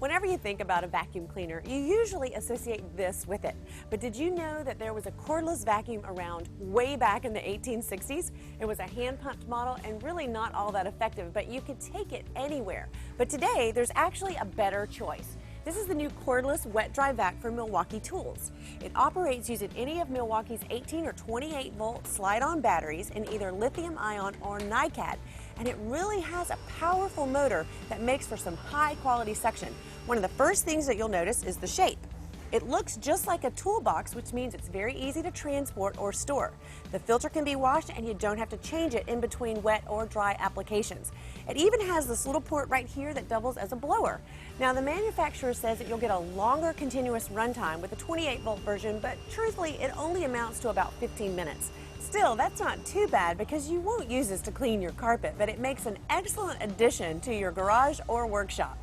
Whenever you think about a vacuum cleaner, you usually associate this with it. But did you know that there was a cordless vacuum around way back in the 1860s? It was a hand-pumped model and really not all that effective, but you could take it anywhere. But today, there's actually a better choice. This is the new cordless wet-dry vac from Milwaukee Tools. It operates using any of Milwaukee's 18 or 28-volt slide-on batteries in either lithium-ion or NiCad, and it really has a powerful motor that makes for some high-quality suction. One of the first things that you'll notice is the shape. It looks just like a toolbox, which means it's very easy to transport or store. The filter can be washed and you don't have to change it in between wet or dry applications. It even has this little port right here that doubles as a blower. Now, the manufacturer says that you'll get a longer continuous runtime with the 28-volt version, but truthfully, it only amounts to about 15 minutes. Still, that's not too bad because you won't use this to clean your carpet, but it makes an excellent addition to your garage or workshop.